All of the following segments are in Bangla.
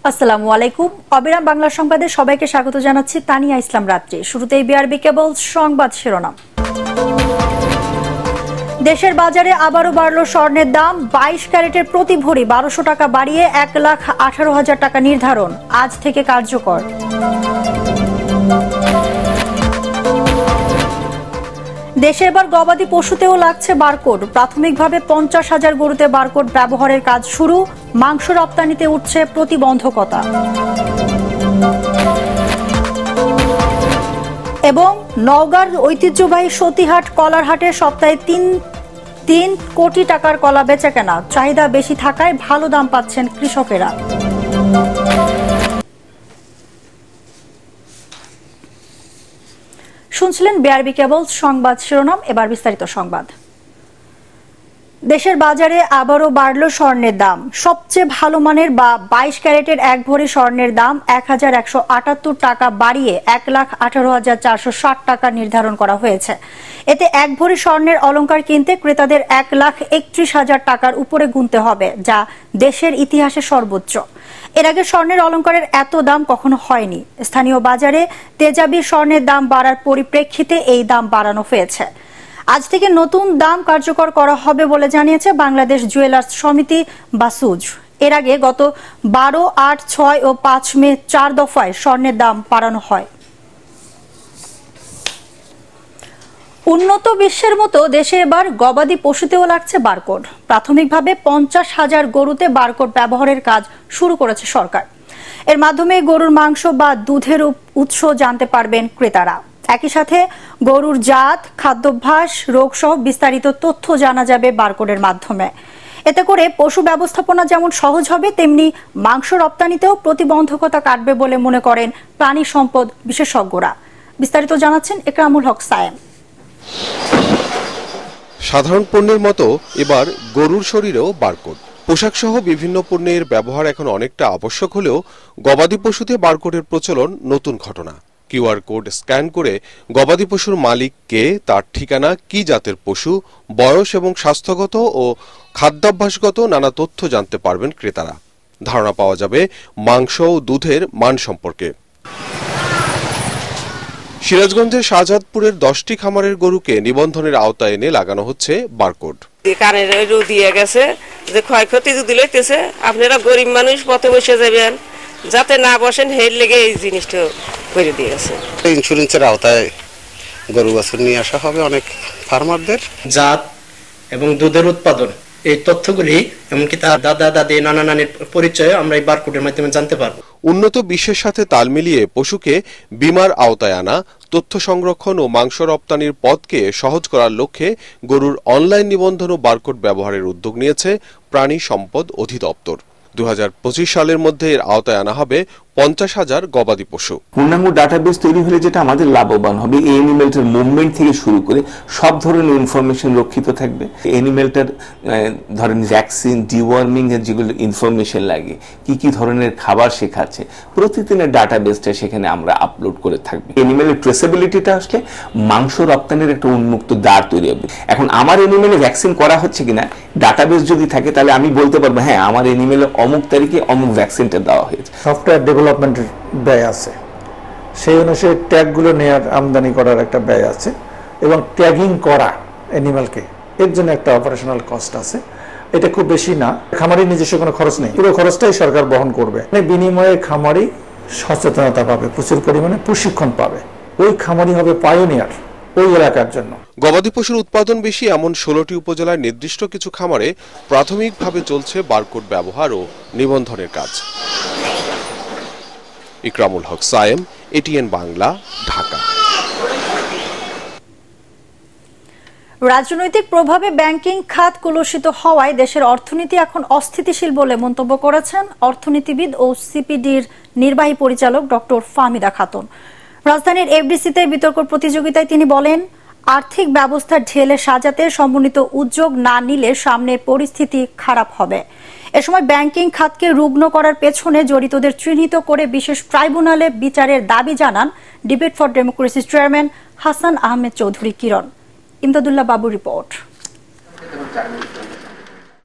আসসালামু আলাইকুম। অবিরাম বাংলা সংবাদে সবাইকে স্বাগত জানাচ্ছি। তানিয়া ইসলাম রাত্রি। শুরুতেই বিআরবি কেবল সংবাদ শিরোনাম। দেশের বাজারে আবারও বাড়ল স্বর্ণের দাম। 22 ক্যারেটের প্রতি ভরি 1200 টাকা বাড়িয়ে 1,18,000 টাকা নির্ধারণ আজ থেকে কার্যকর। দেশে এবার গবাদি পশুতেও লাগছে বারকোড। প্রাথমিকভাবে 50,000 গরুতে বারকোড ব্যবহারের কাজ শুরু। মাংস রপ্তানিতে উঠছে প্রতিবন্ধকতা। এবং নওগাঁর ঐতিহ্যবাহী সতীহাট কলারহাটে সপ্তাহে 3 কোটি টাকার কলা বেচাকেনা। চাহিদা বেশি থাকায় ভালো দাম পাচ্ছেন কৃষকেরা। শুনছিলেন বিআরবি কেবল সংবাদ শিরোনাম। এবার বিস্তারিত সংবাদ। দেশের বাজারে আবারও বাড়ল স্বর্ণের দাম। সবচেয়ে ভালো মানের বা 22 ক্যারেটের এক ভরি স্বর্ণের দাম 1,178 টাকা বাড়িয়ে 1,18,460 টাকা নির্ধারণ করা হয়েছে। এতে এক ভরি স্বর্ণের অলংকার কিনতে ক্রেতাদের 1,31,000 টাকার উপরে গুনতে হবে, যা দেশের ইতিহাসে সর্বোচ্চ। এর আগে স্বর্ণের অলংকারের এত দাম কখনো হয়নি। স্থানীয় বাজারে তেজাবি স্বর্ণের দাম বাড়ার পরিপ্রেক্ষিতে এই দাম বাড়ানো হয়েছে। আজ থেকে নতুন দাম কার্যকর করা হবে বলে জানিয়েছে বাংলাদেশ জুয়েলার্স সমিতি বা সুজ। এর আগে গত 12, 8, 6 ও 5 মে 4 দফায় স্বর্ণের দাম বাড়ানো হয়। উন্নত বিশ্বের মতো দেশে এবার গবাদি পশুতেও লাগছে বারকোড। প্রাথমিকভাবে 50,000 গরুতে বারকোড ব্যবহারের কাজ শুরু করেছে সরকার। এর মাধ্যমে গরুর মাংস বা দুধের উৎস জানতে পারবেন ক্রেতারা। একই সাথে গরুর জাত, খাদ্যাভ্যাস, রোগ সহ বিস্তারিত তথ্য জানা যাবে বারকোডের মাধ্যমে। এতে করে পশু ব্যবস্থাপনা যেমন সহজ হবে, তেমনি মাংস রপ্তানিতেও প্রতিবন্ধকতা কাটবে বলে মনে করেন প্রাণী সম্পদ বিশেষজ্ঞরা। বিস্তারিত জানাচ্ছেন একরামুল হক সায়েম। সাধারণ পণ্যের মতো এবার গরুর শরীরেও বারকোড। পোশাক সহ বিভিন্ন পণ্যের ব্যবহার এখন অনেকটা আবশ্যক হলেও গবাদি পশুতে বারকোডের প্রচলন নতুন ঘটনা। কিউআর কোড স্ক্যান করে গবাদি পশুর মালিক কে, তার ঠিকানা, কি জাতের পশু, বয়স এবং স্বাস্থ্যগত ও খাদ্যাভ্যাসগত নানা তথ্য জানতে পারবেন ক্রেতারা। ধারণা পাওয়া যাবে মাংস ও দুধের মান সম্পর্কে। সিরাজগঞ্জের শাহজাদপুরের 10টি খামারের গরুকে নিবন্ধনের আওতায় এনে লাগানো হচ্ছে বারকোড। কানের দিয়ে গেছে যে ক্ষয়ক্ষতি যদি লইতেছে, আপনারা গরিব মানুষ পথে বসে যাবেন, যাতে না বসেন, হের লেগে এই জিনিসটা করে দিয়ে গেছে। ইন্স্যুরেন্সের আওতায় গরু বাছুর নিয়ে আসা হবে অনেক ফার্মারদের। জাত এবং দুধের উৎপাদন, এই তথ্যগুলি এমনকি তার দাদা দাদি নানা নানির পরিচয় আমরা এই বারকোডের মাধ্যমে জানতে পারবো। উন্নত বিশ্বের সাথে তাল মিলিয়ে পশুকে বীমার আওতায় আনা, তথ্য সংরক্ষণ ও মাংস রপ্তানির পথকে সহজ করার লক্ষ্যে গরুর অনলাইন নিবন্ধন ও বারকোড ব্যবহারের উদ্যোগ নিয়েছে প্রাণী সম্পদ অধিদপ্তর। 2025 সালের মধ্যে এর আওতায় আনা হবে 50,000 গবাদি পশু। পূর্ণাঙ্গ ডাটাবেস তৈরি হলে যেটা আমাদের লাভবান হবে, এই অ্যানিমেলটার মুভমেন্ট থেকে শুরু করে সব ধরনের ইনফরমেশন রক্ষিত থাকবে। অ্যানিমেলটার ধরেন ভ্যাকসিন, ডিওয়ার্মিং এর যেগুলো ইনফরমেশন লাগে, কি কি ধরনের খাবার সে খাচ্ছে, প্রতিদিনের ডাটাবেসটা সেখানে আমরা আপলোড করে থাকবে। অ্যানিমেলের ট্রেসেবিলিটিটা আসলে মাংস রপ্তানির একটা উন্মুক্ত দ্বার তৈরি হবে। এখন আমার অ্যানিমেলে ভ্যাকসিন করা হচ্ছে কিনা ডাটাবেস যদি থাকে, তাহলে আমি বলতে পারবো হ্যাঁ আমার অ্যানিমেলে অমুক তারিখে অমুক ভ্যাকসিনটা দেওয়া হয়েছে। সফটওয়্যার ডেভেলপমেন্টের ব্যয় আছে, সেই অনুসারে ট্যাগগুলো নেওয়ার, আমদানি করার একটা ব্যয় আছে, এবং ট্যাগিং করা অ্যানিমালকে, এর জন্য একটা অপারেশনাল কস্ট আছে। এটা খুব বেশি না, খামারির নিজস্ব কোনো খরচ নেই, পুরো খরচটাই সরকার বহন করবে। বিনিময়ে খামারি সচেতনতা পাবে, প্রচুর পরিমাণে প্রশিক্ষণ পাবে। ওই খামারি হবে পায়োনিয়ার ওই এলাকার জন্য। গবাদি পশুর উৎপাদন বেশি এমন 16টি উপজেলার নির্দিষ্ট কিছু খামারে প্রাথমিকভাবে চলছে বারকোড ব্যবহার ও নিবন্ধনের কাজ। ইকরামুল হক সায়েম, এটিএন বাংলা, ঢাকা। রাজনৈতিক প্রভাবে ব্যাংকিং খাত কলুষিত হওয়ায় দেশের অর্থনীতি এখন অস্থিতিশীল বলে মন্তব্য করেছেন অর্থনীতিবিদ ও সিপিডির নির্বাহী পরিচালক ডক্টর ফাহমিদা খাতুন। রাজধানীর এফডিসিতে বিতর্ক প্রতিযোগিতায় তিনি বলেন, আর্থিক ব্যবস্থা ঢেলে সাজাতে সমন্বিত উদ্যোগ না নিলে সামনের পরিস্থিতি খারাপ হবে। এ সময় ব্যাংকিং খাতকে রুগ্ন করার পেছনে জড়িতদের চিহ্নিত করে বিশেষ ট্রাইব্যুনালে বিচারের দাবি জানান Debate for Democracy chairman Hasan Ahmed Chowdhury Kiron. Imdadullah বাবুর রিপোর্ট।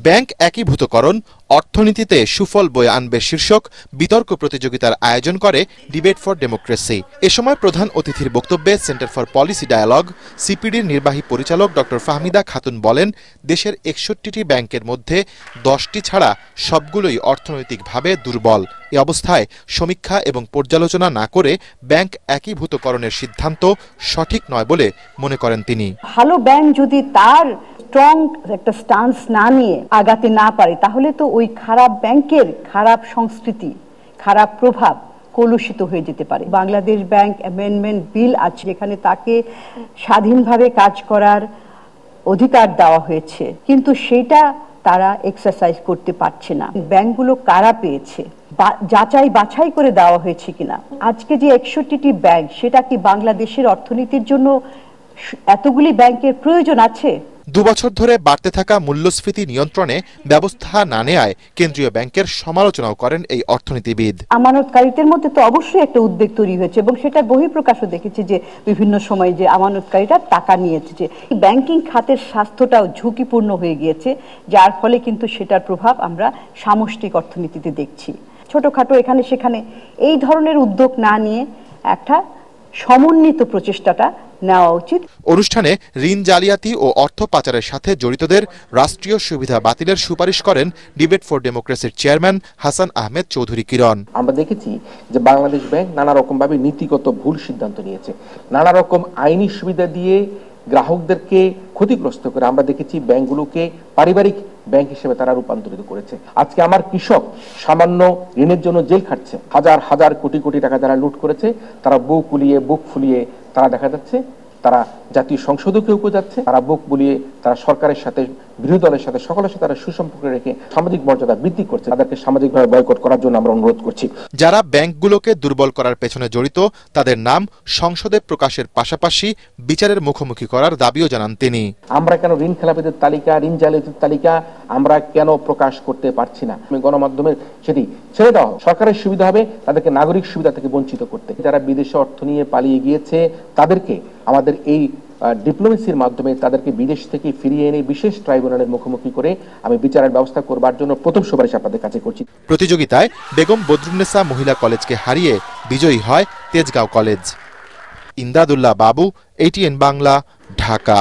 ব্যাংক একীভূতকরণ, অর্থনীতিতে সুফল বয়ে আনবে শীর্ষক বিতর্ক প্রতিযোগিতার আয়োজন করে ডিবেট ফর ডেমোক্রেসি। এ সময় প্রধান অতিথির বক্তব্যে সেন্টার ফর পলিসি ডায়ালগ সিপিডির নির্বাহী পরিচালক ডক্টর ফাহমিদা খাতুন বলেন, দেশের 61টি ব্যাংকের মধ্যে 10টি ছাড়া সবগুলোই অর্থনৈতিকভাবে দুর্বল। এ অবস্থায় সমীক্ষা এবং পর্যালোচনা না করে ব্যাংক একীভূতকরণের সিদ্ধান্ত সঠিক নয় বলে মনে করেন তিনি। ভালো ব্যাংক যদি তার স্ট্রং একটা স্টান্স না নিয়ে আগাতে না পারে, তাহলে তো ওই খারাপ ব্যাংকের খারাপ সংস্কৃতি, খারাপ প্রভাব কলুষিত হয়ে যেতে পারে। বাংলাদেশ ব্যাংক অ্যামেন্ডমেন্ট বিল আছে, যেখানে তাকে স্বাধীনভাবে কাজ করার অধিকার দেওয়া হয়েছে, কিন্তু সেটা তারা এক্সারসাইজ করতে পারছে না। ব্যাংকগুলো কারা পেয়েছে, যাচাই বাছাই করে দেওয়া হয়েছে কিনা। আজকে যে 61টি ব্যাংক, সেটা কি বাংলাদেশের অর্থনীতির জন্য এতগুলি ব্যাংকের প্রয়োজন আছে? 2 বছর ধরে বাড়তে থাকা মূল্যস্ফীতি নিয়ন্ত্রণে ব্যবস্থা না নেয়ায় কেন্দ্রীয় ব্যাংকের সমালোচনাও করেন এই অর্থনীতিবিদ। আমানতকারীদের মধ্যে তো অবশ্যই একটা উদ্বেগ তৈরি হয়েছে এবং সেটা বহিঃপ্রকাশও দেখেছি যে বিভিন্ন সময় যে আমানতকারীরা টাকা নিয়েছে, যে ব্যাংকিং খাতের স্বাস্থ্যটাও ঝুঁকিপূর্ণ হয়ে গিয়েছে, যার ফলে কিন্তু সেটার প্রভাব আমরা সামষ্টিক অর্থনীতিতে দেখছি। ছোটখাটো এখানে সেখানে এই ধরনের উদ্যোগ না নিয়ে একটা সমন্বিত প্রচেষ্টাটা নেওয়া উচিত। অনুষ্ঠানে ঋণ জালিয়াতি ও অর্থ পাচারের সাথে জড়িতদের রাষ্ট্রীয় সুবিধা বাতিলের সুপারিশ করেন ডিবেট ফর ডেমোক্রেসির চেয়ারম্যান হাসান আহমেদ চৌধুরী কিরণ। আমরা দেখেছি যে বাংলাদেশ ব্যাংক নানা রকম ভাবে নীতিগত ভুল সিদ্ধান্ত নিয়েছে, নানা রকম আইনি সুবিধা দিয়ে গ্রাহকদেরকে ক্ষতিগ্রস্ত করে আমরা দেখেছি ব্যাংকগুলোকে পারিবারিক ব্যাংক হিসেবে তারা রূপান্তরিত করেছে। আজকে আমার কৃষক সামান্য ঋণের জন্য জেল খাটছে, হাজার হাজার কোটি কোটি টাকা যারা লুট করেছে, তারা বুক ফুলিয়ে তারা দেখা যাচ্ছে তারা জাতীয় সংসদকেও যাচ্ছে, তারা বুক বুলিয়ে তারা সরকারের সাথে, বিরোধী দলের সাথে, সকলের সাথে তারা সুসম্পর্ক রেখে সামাজিক মর্যাদা বৃদ্ধি করছে। তাদেরকে সামাজিকভাবে বয়কট করার জন্য আমরা অনুরোধ করছি। যারা ব্যাংকগুলোকে দুর্বল করার পেছনে জড়িত তাদের নাম সংসদে প্রকাশের পাশাপাশি বিচারের মুখোমুখি করার দাবিও জানান তিনি। আমরা কেন ঋণ খেলাপিদের তালিকা, ঋণ জালিয়াতির তালিকা আমরা কেন প্রকাশ করতে পারছি না? গণমাধ্যমের সেটি ছেড়ে দেওয়া, সরকারের সুবিধা হবে তাদেরকে নাগরিক সুবিধা থেকে বঞ্চিত করতে। যারা বিদেশে অর্থ নিয়ে পালিয়ে গিয়েছে তাদেরকে আমাদের এই ডিপ্লোমেসির মাধ্যমে তাদেরকে বিদেশ থেকে ফিরিয়ে এনে বিশেষ ট্রাইব্যুনালের মুখোমুখি করে আমি বিচারের ব্যবস্থা করবার জন্য প্রথম সুপারিশ আপনাদের কাছে করছি। প্রতিযোগিতায় বেগম বদরুন্নেসা মহিলা কলেজকে হারিয়ে বিজয়ী হয় তেজগাঁও কলেজ। ইমদাদুল্লাহ বাবু, ATN বাংলা, ঢাকা।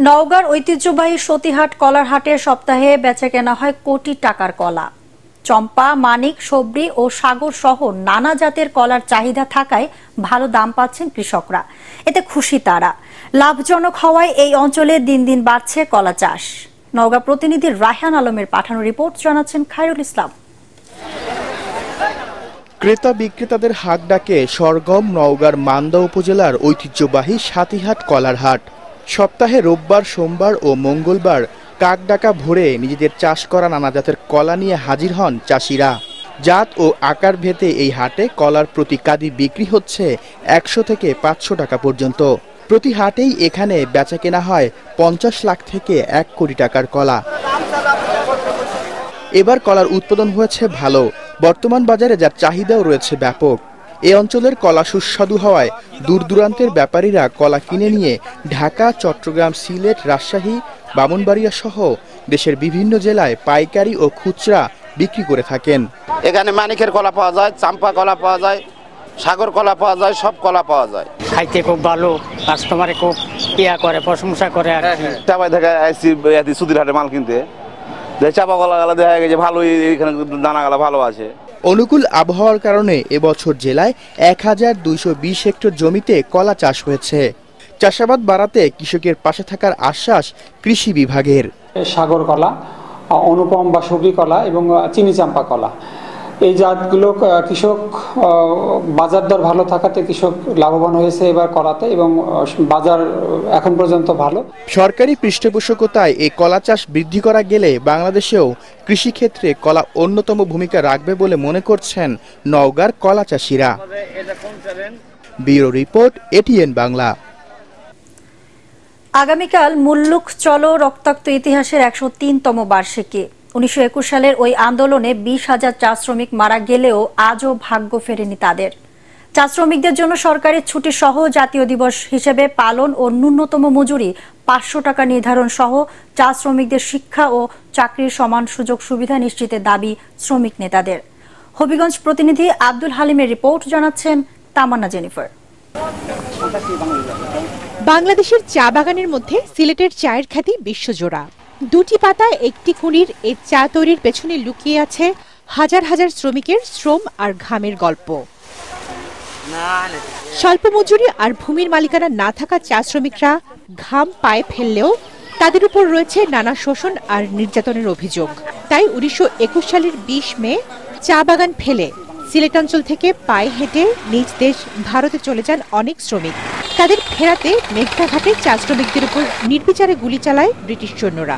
নওগাঁর ঐতিহ্যবাহী সতীহাট কলার হাটে সপ্তাহে বেচাকেনা হয় কোটি টাকার কলা। চম্পা, মানিক, সবরি ও সাগর সহ নানা জাতের কলার চাহিদা থাকায় ভালো দাম পাচ্ছেন কৃষকরা। এতে খুশি তারা। লাভজনক হওয়ায় এই অঞ্চলে দিন দিন বাড়ছে কলা চাষ। নওগাঁ প্রতিনিধি রায়হান আলমের পাঠানো রিপোর্ট জানাচ্ছেন খায়রুল ইসলাম। ক্রেতা বিক্রেতাদের হাক ডাকে সরগম নওগাঁর মান্দা উপজেলার ঐতিহ্যবাহী সাতিহাট কলার হাট। সপ্তাহে রোববার, সোমবার ও মঙ্গলবার কাকডাকা ভোরে নিজেদের চাষ করা নানা জাতের কলা নিয়ে হাজির হন চাষিরা। জাত ও আকার ভেদে এই হাটে কলার প্রতি কাঁদি বিক্রি হচ্ছে 100 থেকে 500 টাকা পর্যন্ত। প্রতি হাটেই এখানে বেচা কেনা হয় 50 লাখ থেকে 1 কোটি টাকার কলা। এবার কলার উৎপাদন হয়েছে ভালো, বর্তমান বাজারে যার চাহিদাও রয়েছে ব্যাপক। এ অঞ্চলের কলা সুস্বাদু হওয়ায় দূর দূরান্তের ব্যাপারীরা কলা কিনে নিয়ে ঢাকা, চট্টগ্রাম, সিলেট, রাজশাহী, ব্রাহ্মণবাড়িয়া সহ দেশের বিভিন্ন জেলায় পাইকারি ও খুচরা বিক্রি করে থাকেন। এখানে মানিকের কলা পাওয়া যায়, চাম্পা কলা পাওয়া যায়, সাগর কলা পাওয়া যায়, সব কলা পাওয়া যায়। খাইতে খুব ভালো, কাস্টমারে খুব করে, প্রশংসা করে। আর চাপাই থেকে আসছি সুদির হাটে মাল কিনতে, চাপা কলা গালা দেখা গেছে ভালোই, এখানে দানা গালা ভালো আছে। অনুকূল আবহাওয়ার কারণে এবছর জেলায় 1220 হেক্টর জমিতে কলা চাষ হয়েছে। চাষাবাদ বাড়াতে কৃষকের পাশে থাকার আশ্বাস কৃষি বিভাগের। সাগর কলা, অনুপম বা সবরি কলা এবং চিনি চাম্পা কলা, এই জাতগুলো কৃষক বাজার দর ভালো থাকাতে কৃষক লাভবান হয়েছে এবার কলাতে, এবং বাজার এখন পর্যন্ত ভালো। সরকারি পৃষ্ঠপোষকতায় এই কলা চাষ বৃদ্ধি করা গেলে বাংলাদেশেও কৃষিক্ষেত্রে কলা অন্যতম ভূমিকা রাখবে বলে মনে করছেন নওগাঁর কলা চাষিরা। Bureau report, ATN Bangla. আগামীকাল মুল্লুক চলো রক্তাক্ত ইতিহাসের 103তম বার্ষিকী। 1921 সালের ওই আন্দোলনে 20,000 চা শ্রমিক মারা গেলেও আজও ভাগ্য ফেরেনি তাদের। চা শ্রমিকদের জন্য সরকারি ছুটি সহ জাতীয় দিবস হিসেবে পালন ও ন্যূনতম মজুরি 500 টাকা নির্ধারণ সহ চা শ্রমিকদের শিক্ষা ও চাকরির সমান সুযোগ সুবিধা নিশ্চিতের দাবি শ্রমিক নেতাদের। হবিগঞ্জ প্রতিনিধি আব্দুল হালিমের রিপোর্ট, জানাচ্ছেন তামান্না জেনিফার। বাংলাদেশের চা বাগানের মধ্যে সিলেটের চায়ের খ্যাতি বিশ্বজোড়া। দুটি পাতায় একটি কুঁড়ির এই চা তৈরির পেছনে লুকিয়ে আছে হাজার হাজার শ্রমিকের শ্রম আর ঘামের গল্প। স্বল্প মজুরি আর ভূমির মালিকানা না থাকা চা শ্রমিকরা ঘাম পায়ে ফেললেও তাদের উপর রয়েছে নানা শোষণ আর নির্যাতনের অভিযোগ। তাই 1921 সালের 20 মে চা বাগান ফেলে সিলেটাঞ্চল থেকে পায়ে হেঁটে নিজ দেশ ভারতে চলে যান অনেক শ্রমিক। তাদের ফেরাতে মেঘনাঘাটে চা শ্রমিকদের উপর নির্বিচারে গুলি চালায় ব্রিটিশ সৈন্যরা।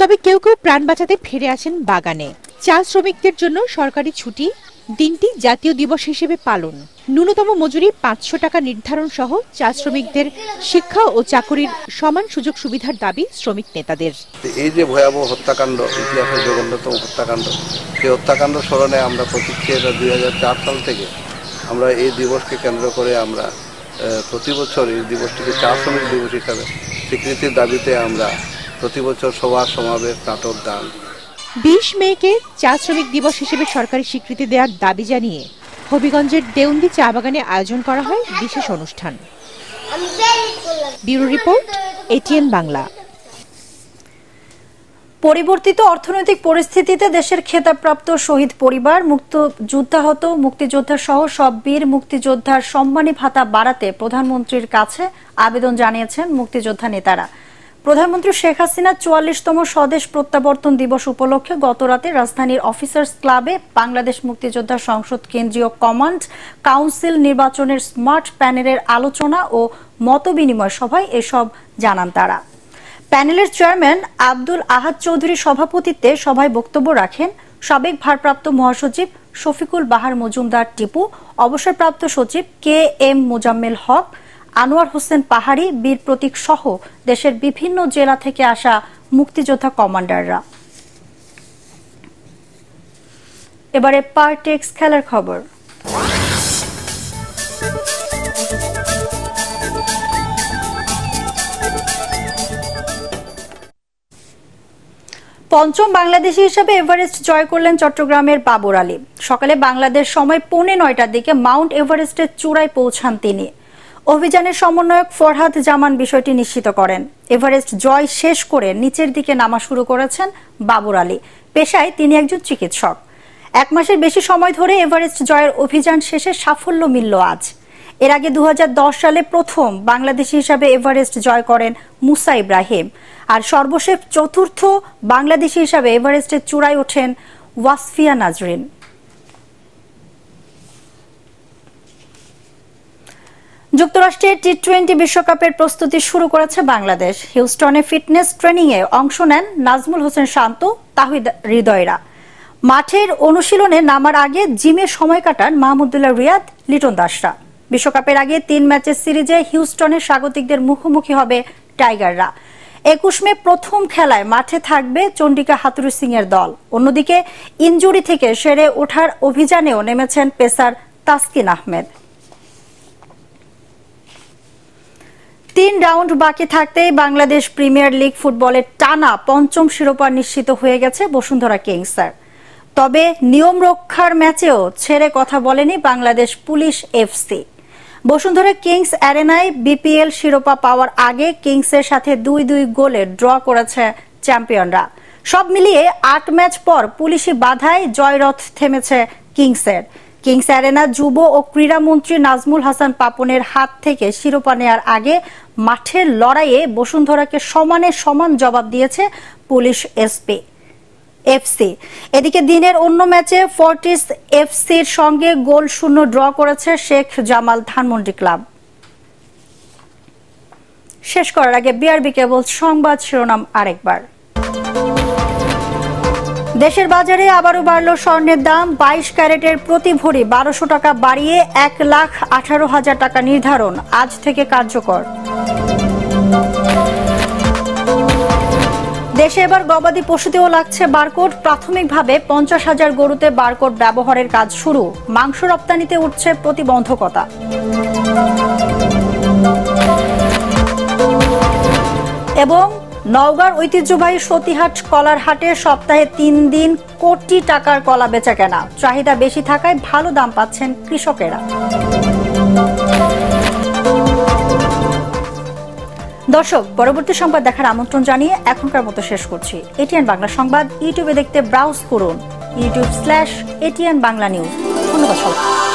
তবে কেউ কেউ প্রাণ বাঁচাতে ফিরে আসেন বাগানে। চা শ্রমিকদের জন্য সরকারি ছুটি, দিনটি জাতীয় দিবস হিসেবে পালন, ন্যূনতম মজুরি 500 টাকা নির্ধারণ সহ চা শ্রমিকদের শিক্ষা ও চাকরির সমান সুযোগ সুবিধার দাবি শ্রমিক নেতাদের। এই যে ভয়াবহ হত্যাকাণ্ড, ইতিহাসের জঘন্যতম হত্যাকাণ্ড, সেই হত্যাকাণ্ড স্মরণে আমরা প্রতিক্রিয়া 2004 সাল থেকে আমরা এই দিবসকে কেন্দ্র করে আমরা প্রতি বছর এই দিবসটিকে চা শ্রমিক দিবস হিসাবে স্বীকৃতির দাবিতে আমরা প্রতি বছর সভা সমাবেশ, নাটক, গান। 20 মেকে চা শ্রমিক দিবস হিসেবে সরকারি স্বীকৃতি দেওয়ার দাবি জানিয়ে হবিগঞ্জের দেউন্দি চা বাগানে আয়োজন করা হয় বিশেষ অনুষ্ঠান। Bureau report, ATN Bangla. পরিবর্তিত অর্থনৈতিক পরিস্থিতিতে দেশের খেতাবপ্রাপ্ত শহীদ পরিবার, মুক্তিযোদ্ধাহত মুক্তিযোদ্ধা সহ সব বীর মুক্তিযোদ্ধার সম্মানী ভাতা বাড়াতে প্রধানমন্ত্রীর কাছে আবেদন জানিয়েছেন মুক্তিযোদ্ধা নেতারা। প্রধানমন্ত্রী শেখ হাসিনা 44তম স্বদেশ প্রত্যাবর্তন দিবস উপলক্ষে গতরাতে রাজধানীর অফিসার্স ক্লাবে বাংলাদেশ মুক্তিযোদ্ধা সংসদ কেন্দ্রীয় কমান্ড কাউন্সিল নির্বাচনের স্মার্ট প্যানেলের আলোচনা ও মতবিনিময় সভায় এসব জানান তারা। প্যানেলের চেয়ারম্যান আব্দুল আহাদ চৌধুরীর সভাপতিত্বে সভায় বক্তব্য রাখেন সাবেক ভারপ্রাপ্ত মহাসচিব শফিকুল বাহার মজুমদার টিপু, অবসরপ্রাপ্ত সচিব KM মোজাম্মেল হক, আনোয়ার হোসেন পাহাড়ি, বীর প্রতীক সহ দেশের বিভিন্ন জেলা থেকে আসা মুক্তিযোদ্ধা কমান্ডাররা। এবারে পারটেক্স খেলার খবর। পঞ্চম বাংলাদেশী হিসেবে এভারেস্ট জয় করলেন চট্টগ্রামের বাবর আলী। সকালে বাংলাদেশ সময় 9:45টার দিকে মাউন্ট এভারেস্টের চূড়ায় পৌঁছান তিনি। অভিযানের সমন্বয়ক ফরহাদ জামান বিষয়টি নিশ্চিত করেন। এভারেস্ট জয় শেষ করে নিচের দিকে নামা শুরু করেছেন বাবর আলী। পেশায় তিনি একজন চিকিৎসক। 1 মাসের বেশি সময় ধরে এভারেস্ট জয়ের অভিযান শেষে সাফল্য মিলল আজ। এর আগে 2010 সালে প্রথম বাংলাদেশী হিসাবে এভারেস্ট জয় করেন মুসা ইব্রাহিম, আর সর্বশেষ চতুর্থ বাংলাদেশী হিসাবে এভারেস্টের চূড়ায় ওঠেন ওয়াসফিয়া নাজরিন। যুক্তরাষ্ট্রের টি-20 বিশ্বকাপের প্রস্তুতি শুরু করেছে বাংলাদেশ। হিউস্টনে ফিটনেস ট্রেনিংয়ে অংশ নেন নাজমুল হোসেন শান্ত, তাহিদ হৃদয়রা। মাঠের অনুশীলনে নামার আগে জিমে সময় কাটান মাহমুদুল্লাহ রিয়াদ, লিটন দাসরা। বিশ্বকাপের আগে 3 ম্যাচের সিরিজে হিউস্টনের স্বাগতিকদের মুখোমুখি হবে টাইগাররা। 21 মে প্রথম খেলায় মাঠে থাকবে চন্ডিকা হাতুরু সিং এর দল। অন্যদিকে ইনজুরি থেকে সেরে ওঠার অভিযানেও নেমেছেন পেসার তাসকিন আহমেদ। 3 রাউন্ড বাকি থাকতেই বাংলাদেশ প্রিমিয়ার লিগ ফুটবলের টানা 5ম শিরোপা নিশ্চিত হয়ে গেছে বসুন্ধরা কিংসের। তবে নিয়ম রক্ষার ম্যাচেও ছেড়ে কথা বলেনি Bangladesh Police FC। Bashundhara Kings অ্যারেনায় BPL শিরোপা পাওয়ার আগে কিংসের সাথে 2-2 গোলে ড্র করেছে চ্যাম্পিয়নরা। সব মিলিয়ে 8 ম্যাচ পর পুলিশি বাধায় জয়রথ থেমেছে কিংসের। কিংস অ্যারেনা যুব ও ক্রীড়ামন্ত্রী নাজমুল হাসান পাপনের হাত থেকে শিরোপা নেয়ার আগে মাঠের লড়াইয়ে বসুন্ধরাকে সমানে সমান জবাব দিয়েছে পুলিশ FC। এদিকে দিনের অন্য ম্যাচে ফর্টিস FCর সঙ্গে গোল শূন্য ড্র করেছে শেখ জামাল ধানমন্ডি ক্লাব। শেষ করার আগে বিআরবি কেবল সংবাদ শিরোনাম আরেকবার। দেশের বাজারে আবারও বাড়ল স্বর্ণের দাম। 22 ক্যারেটের প্রতি ভরি 1200 টাকা বাড়িয়ে 1,18,000 টাকা নির্ধারণ আজ থেকে কার্যকর। দেশে এবার গবাদি পশুতেও লাগছে বারকোড। প্রাথমিকভাবে 50,000 গরুতে বারকোড ব্যবহারের কাজ শুরু। মাংস রপ্তানিতে উঠছে প্রতিবন্ধকতা। এবং নওগাঁর ঐতিহ্যবাহী সতীহাট কলার হাটে সপ্তাহে 3 দিন কোটি টাকার কলা বেচা কেনা। চাহিদা বেশি থাকায় ভালো দাম পাচ্ছেন কৃষকেরা। দর্শক, পরবর্তী সংবাদ দেখার আমন্ত্রণ জানিয়ে এখনকার মতো শেষ করছি। এটিএন বাংলা সংবাদ ইউটিউবে দেখতে ব্রাউজ করুন youtube.com/ATN Bangla News। ধন্যবাদ সবাই।